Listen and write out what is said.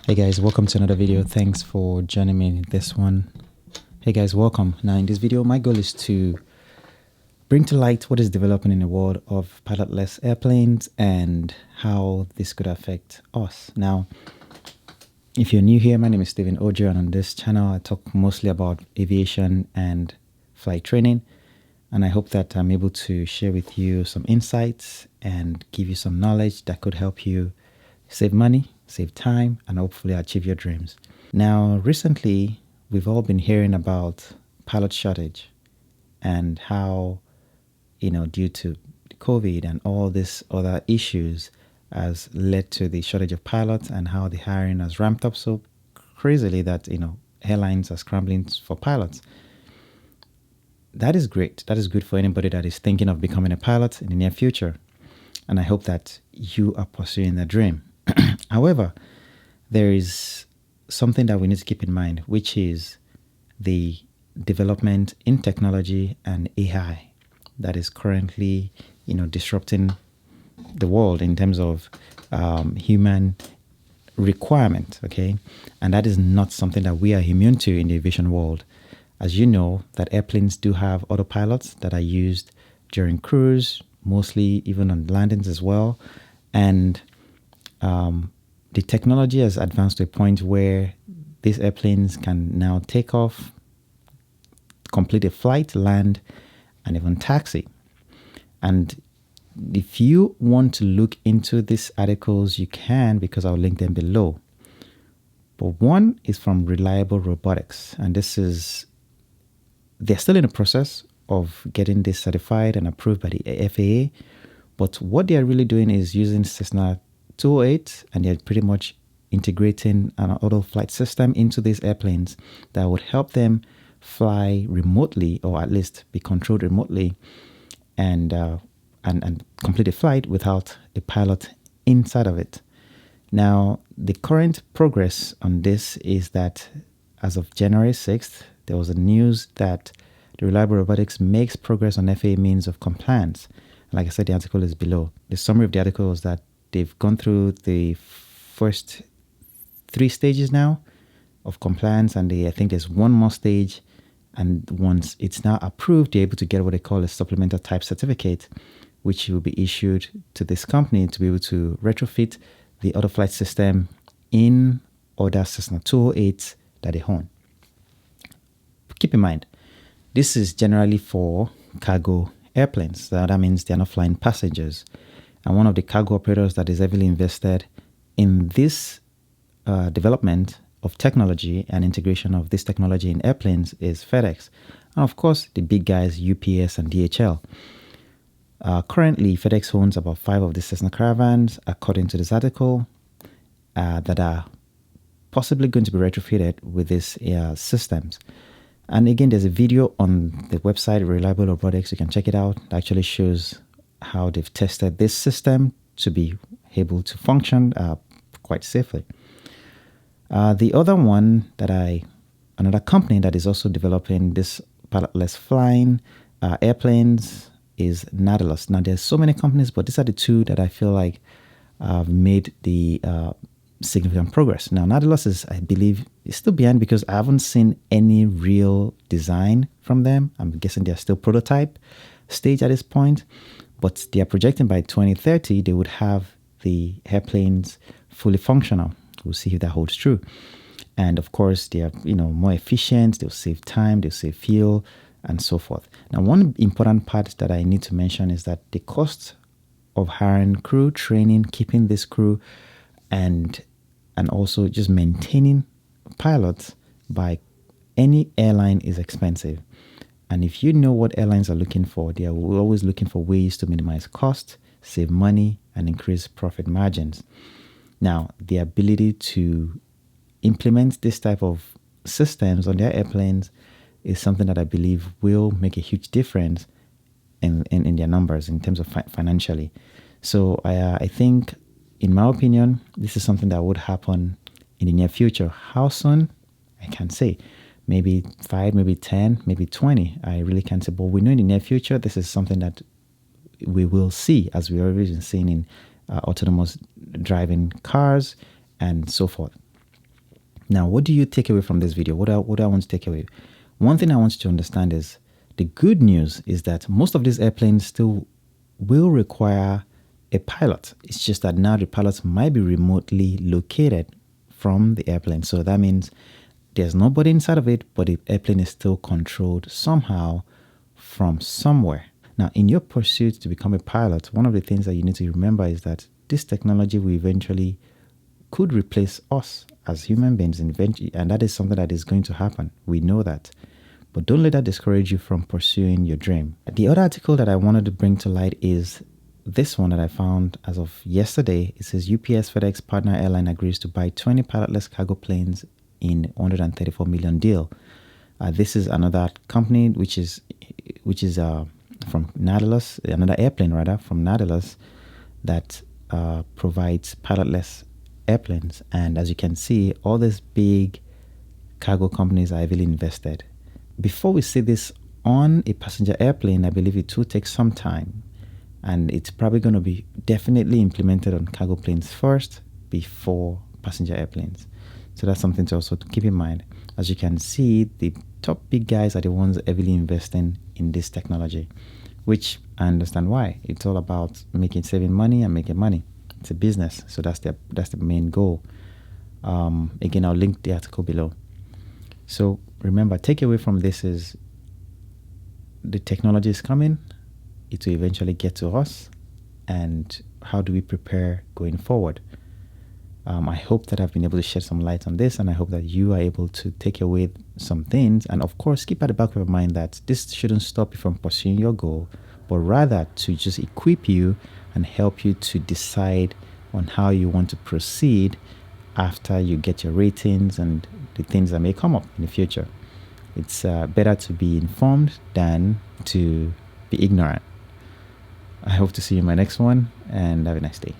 Hey guys, welcome to another video. Thanks for joining me in this one. Hey guys, welcome. Now in this video, my goal is to bring to light what is developing in the world of pilotless airplanes and how this could affect us. Now, if you're new here, my name is Stephen Ojo, and on this channel, I talk mostly about aviation and flight training. And I hope that I'm able to share with you some insights and give you some knowledge that could help you save money, save time, and hopefully achieve your dreams. Now, recently, we've all been hearing about pilot shortage and how, due to COVID and all these other issues has led to the shortage of pilots and how the hiring has ramped up so crazily that, airlines are scrambling for pilots. That is great. That is good for anybody that is thinking of becoming a pilot in the near future. And I hope that you are pursuing that dream. However, there is something that we need to keep in mind, which is the development in technology and AI that is currently, disrupting the world in terms of human requirement. Okay, and that is not something that we are immune to in the aviation world. As you know, that airplanes do have autopilots that are used during cruise, mostly even on landings as well, and the technology has advanced to a point where these airplanes can now take off, complete a flight, land, and even taxi. And if you want to look into these articles, you can, because I'll link them below. But one is from Reliable Robotics, and they're still in the process of getting this certified and approved by the FAA. But what they are really doing is using Cessna 208, and they're pretty much integrating an auto flight system into these airplanes that would help them fly remotely, or at least be controlled remotely, and complete a flight without a pilot inside of it. Now, the current progress on this is that as of January 6th, there was a news that the Reliable Robotics makes progress on FAA means of compliance. Like I said, the article is below. The summary of the article is that they've gone through the first 3 stages now of compliance, and I think there's one more stage. And once it's now approved, they're able to get what they call a supplemental type certificate, which will be issued to this company to be able to retrofit the auto flight system in other Cessna 208s that they own. Keep in mind, this is generally for cargo airplanes. That means they're not flying passengers. And one of the cargo operators that is heavily invested in this development of technology and integration of this technology in airplanes is FedEx. And of course, the big guys, UPS and DHL. Currently, FedEx owns about 5 of the Cessna Caravans, according to this article, that are possibly going to be retrofitted with these systems. And again, there's a video on the website Reliable Robotics. You can check it out. It actually shows how they've tested this system to be able to function quite safely. The other one another company that is also developing this pilotless flying airplanes is Nautilus. Now, there's so many companies, but these are the 2 that I feel like have made the significant progress. Now, Nautilus is, I believe, is still behind because I haven't seen any real design from them. I'm guessing they're still prototype stage at this point, but they are projecting by 2030 they would have the airplanes fully functional. We'll see if that holds true. And of course, they are more efficient. They'll save time. They'll save fuel, and so forth. Now, one important part that I need to mention is that the cost of hiring crew, training, keeping this crew, and also just maintaining pilots by any airline is expensive. And if you know what airlines are looking for, they are always looking for ways to minimize cost, save money, and increase profit margins. Now, the ability to implement this type of systems on their airplanes is something that I believe will make a huge difference in their numbers in terms of financially. So I think, in my opinion, this is something that would happen in the near future. How soon? I can't say. Maybe 5, maybe 10, maybe 20. I really can't say. But we know in the near future, this is something that we will see, as we already seen in autonomous driving cars and so forth. Now, what do you take away from this video? What do I want to take away? One thing I want you to understand is the good news is that most of these airplanes still will require a pilot. It's just that now the pilots might be remotely located from the airplane. So that means there's nobody inside of it, but the airplane is still controlled somehow from somewhere. Now, in your pursuit to become a pilot, one of the things that you need to remember is that this technology will eventually could replace us as human beings eventually, and that is something that is going to happen. We know that. But don't let that discourage you from pursuing your dream. The other article that I wanted to bring to light is this one that I found as of yesterday. It says UPS FedEx partner airline agrees to buy 20 pilotless cargo planes in $134 million deal. This is another company which is from Nautilus, another airplane rather from Nautilus that provides pilotless airplanes. And as you can see, all these big cargo companies are heavily invested. Before we see this on a passenger airplane, I believe it will take some time, and it's probably going to be definitely implemented on cargo planes first before passenger airplanes. So that's something to also keep in mind. As you can see, the top big guys are the ones heavily investing in this technology, which I understand why. It's all about saving money and making money. It's a business, so that's the main goal. Again, I'll link the article below. So remember, takeaway from this is the technology is coming. It will eventually get to us, and how do we prepare going forward? I hope that I've been able to shed some light on this, and I hope that you are able to take away some things. And of course, keep at the back of your mind that this shouldn't stop you from pursuing your goal, but rather to just equip you and help you to decide on how you want to proceed after you get your ratings and the things that may come up in the future. It's better to be informed than to be ignorant. I hope to see you in my next one, and have a nice day.